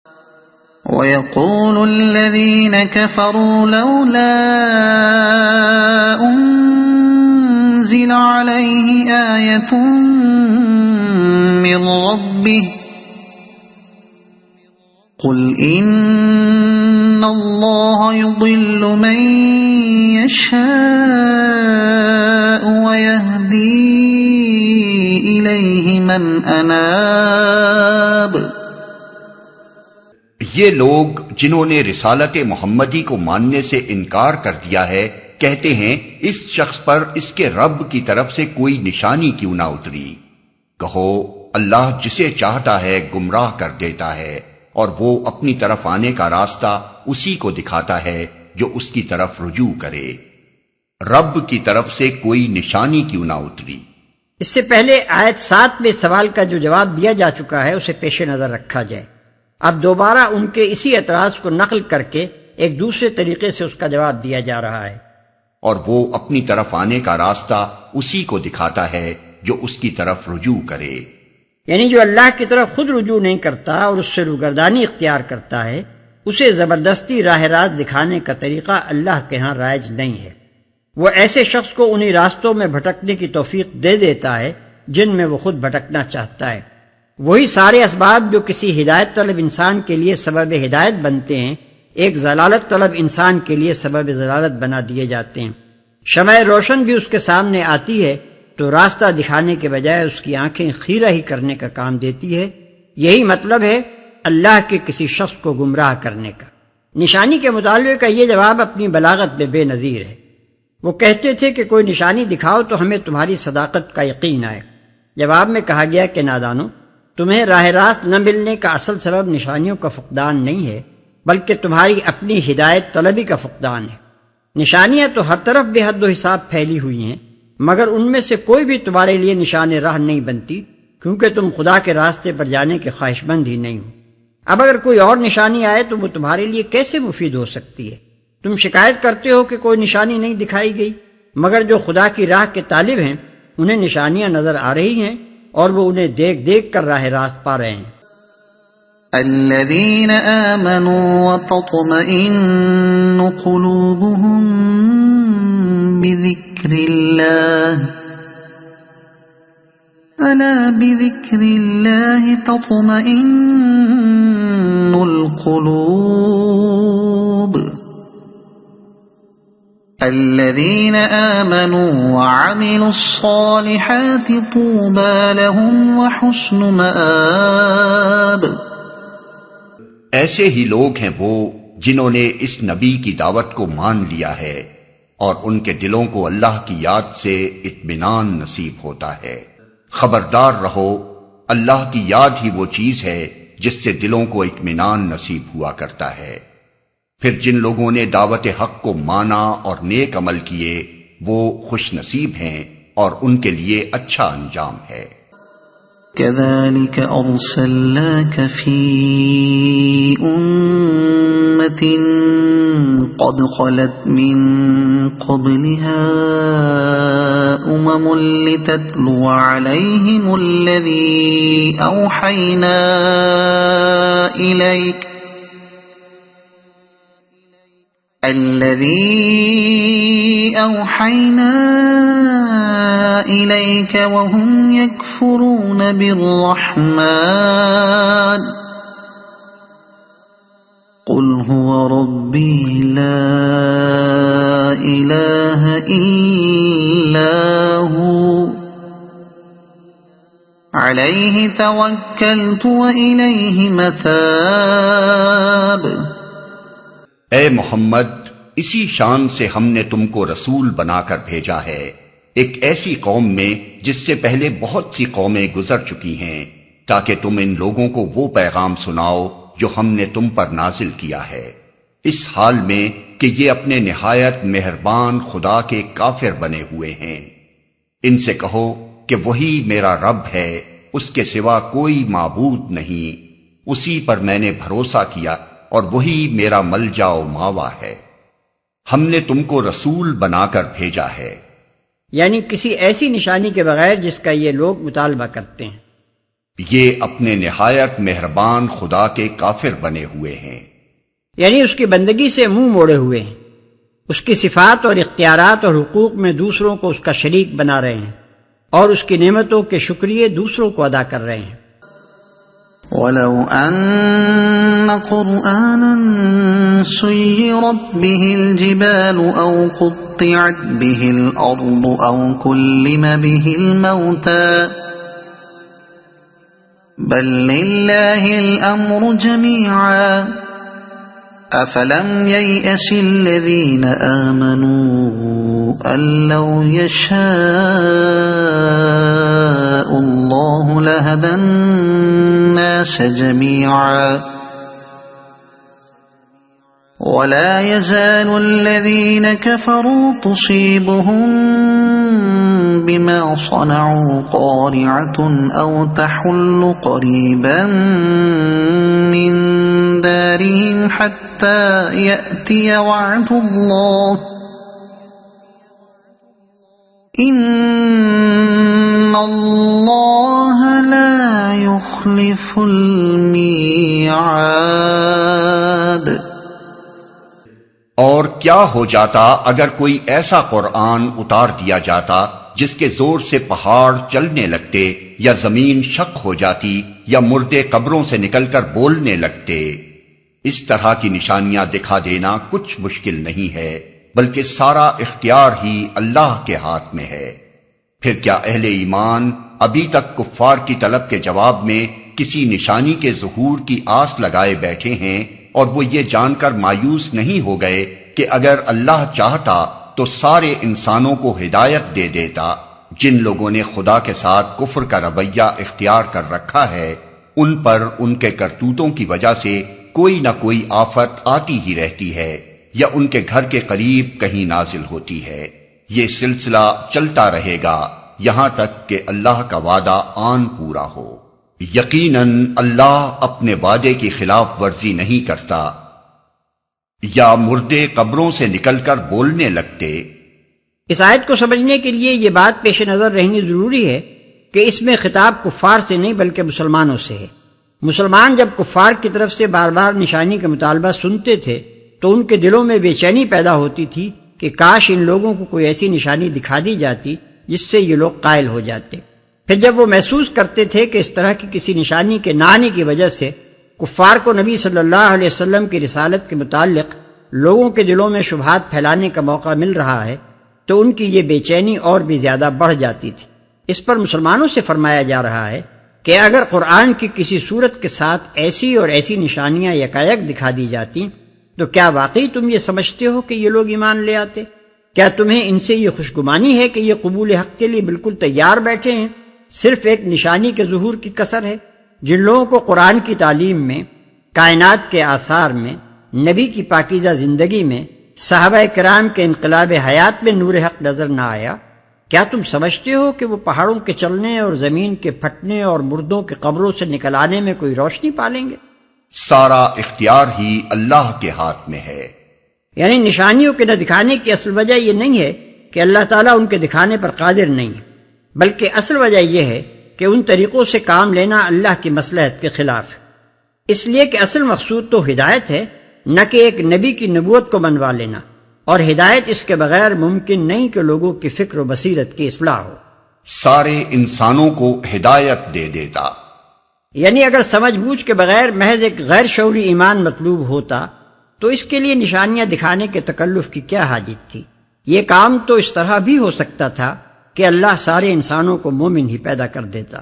وَيَقُولُ الَّذِينَ كَفَرُوا لَوْلَا أُنزِلَ عَلَيْهِ آيَةٌ مِّن رَّبِّهِ قُلْ إِنَّ اللَّهَ يُضِلُّ مَن يَشَاءُ وَيَهْدِي إِلَيْهِ مَنْ أَنَابَ۔ یہ لوگ جنہوں نے رسالت محمدی کو ماننے سے انکار کر دیا ہے کہتے ہیں اس شخص پر اس کے رب کی طرف سے کوئی نشانی کیوں نہ اتری۔ کہو اللہ جسے چاہتا ہے گمراہ کر دیتا ہے اور وہ اپنی طرف آنے کا راستہ اسی کو دکھاتا ہے جو اس کی طرف رجوع کرے۔ رب کی طرف سے کوئی نشانی کیوں نہ اتری۔ اس سے پہلے آیت 7 میں سوال کا جو جواب دیا جا چکا ہے اسے پیش نظر رکھا جائے۔ اب دوبارہ ان کے اسی اعتراض کو نقل کر کے ایک دوسرے طریقے سے اس کا جواب دیا جا رہا ہے۔ اور وہ اپنی طرف آنے کا راستہ اسی کو دکھاتا ہے جو اس کی طرف رجوع کرے، یعنی جو اللہ کی طرف خود رجوع نہیں کرتا اور اس سے روگردانی اختیار کرتا ہے اسے زبردستی راہ راست دکھانے کا طریقہ اللہ کے ہاں رائج نہیں ہے۔ وہ ایسے شخص کو انہی راستوں میں بھٹکنے کی توفیق دے دیتا ہے جن میں وہ خود بھٹکنا چاہتا ہے۔ وہی سارے اسباب جو کسی ہدایت طلب انسان کے لیے سبب ہدایت بنتے ہیں ایک ضلالت طلب انسان کے لیے سبب ضلالت بنا دیے جاتے ہیں۔ شمع روشن بھی اس کے سامنے آتی ہے تو راستہ دکھانے کے بجائے اس کی آنکھیں خیرہ ہی کرنے کا کام دیتی ہے۔ یہی مطلب ہے اللہ کے کسی شخص کو گمراہ کرنے کا۔ نشانی کے مطالبے کا یہ جواب اپنی بلاغت میں بے نظیر ہے۔ وہ کہتے تھے کہ کوئی نشانی دکھاؤ تو ہمیں تمہاری صداقت کا یقین آئے۔ جواب میں کہا گیا کہ نادانو، تمہیں راہ راست نہ ملنے کا اصل سبب نشانیوں کا فقدان نہیں ہے بلکہ تمہاری اپنی ہدایت طلبی کا فقدان ہے۔ نشانیاں تو ہر طرف بے حد و حساب پھیلی ہوئی ہیں مگر ان میں سے کوئی بھی تمہارے لیے نشان راہ نہیں بنتی کیونکہ تم خدا کے راستے پر جانے کے خواہش مند ہی نہیں ہو۔ اب اگر کوئی اور نشانی آئے تو وہ تمہارے لیے کیسے مفید ہو سکتی ہے؟ تم شکایت کرتے ہو کہ کوئی نشانی نہیں دکھائی گئی مگر جو خدا کی راہ کے طالب ہیں انہیں نشانیاں نظر آ رہی ہیں اور وہ انہیں دیکھ دیکھ کر راہ راست پا رہے ہیں۔ الذين آمنوا وتطمئن قلوبهم بذكر الله ألا بذكر الله تطمئن القلوب الذين آمنوا وعملوا الصالحات طوبى لهم وحسن مآب۔ ایسے ہی لوگ ہیں وہ جنہوں نے اس نبی کی دعوت کو مان لیا ہے اور ان کے دلوں کو اللہ کی یاد سے اطمینان نصیب ہوتا ہے۔ خبردار رہو، اللہ کی یاد ہی وہ چیز ہے جس سے دلوں کو اطمینان نصیب ہوا کرتا ہے۔ پھر جن لوگوں نے دعوت حق کو مانا اور نیک عمل کیے وہ خوش نصیب ہیں اور ان کے لیے اچھا انجام ہے۔ كذلك أرسلناك في أمة قد خلت من قبلها لتتلو عليهم الذي أوحينا إليك وهم يكفرون بالرحمن قل هو ربي لا إله إلا هو عليه توكلت وإليه متاب۔ اے محمد، اسی شان سے ہم نے تم کو رسول بنا کر بھیجا ہے ایک ایسی قوم میں جس سے پہلے بہت سی قومیں گزر چکی ہیں تاکہ تم ان لوگوں کو وہ پیغام سناؤ جو ہم نے تم پر نازل کیا ہے، اس حال میں کہ یہ اپنے نہایت مہربان خدا کے کافر بنے ہوئے ہیں۔ ان سے کہو کہ وہی میرا رب ہے، اس کے سوا کوئی معبود نہیں، اسی پر میں نے بھروسہ کیا اور وہی میرا ملجا و ماوا ہے۔ ہم نے تم کو رسول بنا کر بھیجا ہے، یعنی کسی ایسی نشانی کے بغیر جس کا یہ لوگ مطالبہ کرتے ہیں۔ یہ اپنے نہایت مہربان خدا کے کافر بنے ہوئے ہیں، یعنی اس کی بندگی سے منہ موڑے ہوئے ہیں، اس کی صفات اور اختیارات اور حقوق میں دوسروں کو اس کا شریک بنا رہے ہیں اور اس کی نعمتوں کے شکریہ دوسروں کو ادا کر رہے ہیں۔ وَلَوْ أَنَّ قُرْآنًا سُيِّرَتْ بِهِ الْجِبَالُ أَوْ قُطِّعَتْ بِهِ الْأَرْضُ أَوْ كُلِّمَ بِهِ الْمَوْتَى بَل لِّلَّهِ الْأَمْرُ جَمِيعًا أَفَلَمْ يَيْأَسِ الَّذِينَ آمَنُوا أَن لَّوْ يَشَاءُ اللَّهُ لَهَدَى النَّاسَ جَمِيعًا وَلَا يَزَالُ الَّذِينَ كَفَرُوا تُصِيبُهُم بِمَا صَنَعُوا قَارِعَةٌ أَوْ تَحُلُّ قَرِيبًا مِّن دَارِهِمْ حَتَّى يَأْتِيَ وَعْدُ اللَّهِ إِنَّ اللَّهَ لَا يُخْلِفُ الْمِيعَادَ۔ اور کیا ہو جاتا اگر کوئی ایسا قرآن اتار دیا جاتا جس کے زور سے پہاڑ چلنے لگتے، یا زمین شق ہو جاتی، یا مردے قبروں سے نکل کر بولنے لگتے۔ اس طرح کی نشانیاں دکھا دینا کچھ مشکل نہیں ہے، بلکہ سارا اختیار ہی اللہ کے ہاتھ میں ہے۔ پھر کیا اہل ایمان ابھی تک کفار کی طلب کے جواب میں کسی نشانی کے ظہور کی آس لگائے بیٹھے ہیں، اور وہ یہ جان کر مایوس نہیں ہو گئے کہ اگر اللہ چاہتا تو سارے انسانوں کو ہدایت دے دیتا؟ جن لوگوں نے خدا کے ساتھ کفر کا رویہ اختیار کر رکھا ہے، ان پر ان کے کرتوتوں کی وجہ سے کوئی نہ کوئی آفت آتی ہی رہتی ہے، یا ان کے گھر کے قریب کہیں نازل ہوتی ہے۔ یہ سلسلہ چلتا رہے گا یہاں تک کہ اللہ کا وعدہ آن پورا ہو۔ یقیناً اللہ اپنے وعدے کی خلاف ورزی نہیں کرتا۔ یا مردے قبروں سے نکل کر بولنے لگتے۔ اس آیت کو سمجھنے کے لیے یہ بات پیش نظر رہنی ضروری ہے کہ اس میں خطاب کفار سے نہیں بلکہ مسلمانوں سے ہے۔ مسلمان جب کفار کی طرف سے بار بار نشانی کا مطالبہ سنتے تھے تو ان کے دلوں میں بے چینی پیدا ہوتی تھی کہ کاش ان لوگوں کو کوئی ایسی نشانی دکھا دی جاتی جس سے یہ لوگ قائل ہو جاتے۔ پھر جب وہ محسوس کرتے تھے کہ اس طرح کی کسی نشانی کے نہ آنے کی وجہ سے کفار کو نبی صلی اللہ علیہ وسلم کی رسالت کے متعلق لوگوں کے دلوں میں شبہات پھیلانے کا موقع مل رہا ہے تو ان کی یہ بے چینی اور بھی زیادہ بڑھ جاتی تھی۔ اس پر مسلمانوں سے فرمایا جا رہا ہے کہ اگر قرآن کی کسی صورت کے ساتھ ایسی اور ایسی نشانیاں یکایک دکھا دی جاتی تو کیا واقعی تم یہ سمجھتے ہو کہ یہ لوگ ایمان لے آتے؟ کیا تمہیں ان سے یہ خوشگمانی ہے کہ یہ قبول حق کے لیے بالکل تیار بیٹھے ہیں؟ صرف ایک نشانی کے ظہور کی کسر ہے۔ جن لوگوں کو قرآن کی تعلیم میں، کائنات کے آثار میں، نبی کی پاکیزہ زندگی میں، صحابہ کرام کے انقلاب حیات میں نور حق نظر نہ آیا، کیا تم سمجھتے ہو کہ وہ پہاڑوں کے چلنے اور زمین کے پھٹنے اور مردوں کے قبروں سے نکل آنے میں کوئی روشنی پالیں گے؟ سارا اختیار ہی اللہ کے ہاتھ میں ہے۔ یعنی نشانیوں کے نہ دکھانے کی اصل وجہ یہ نہیں ہے کہ اللہ تعالیٰ ان کے دکھانے پر قادر نہیں ہے، بلکہ اصل وجہ یہ ہے کہ ان طریقوں سے کام لینا اللہ کی مصلحت کے خلاف ہے۔ اس لیے کہ اصل مقصود تو ہدایت ہے، نہ کہ ایک نبی کی نبوت کو منوا لینا، اور ہدایت اس کے بغیر ممکن نہیں کہ لوگوں کی فکر و بصیرت کی اصلاح ہو۔ سارے انسانوں کو ہدایت دے دیتا، یعنی اگر سمجھ بوجھ کے بغیر محض ایک غیر شعوری ایمان مطلوب ہوتا تو اس کے لیے نشانیاں دکھانے کے تکلف کی کیا حاجت تھی؟ یہ کام تو اس طرح بھی ہو سکتا تھا کہ اللہ سارے انسانوں کو مومن ہی پیدا کر دیتا۔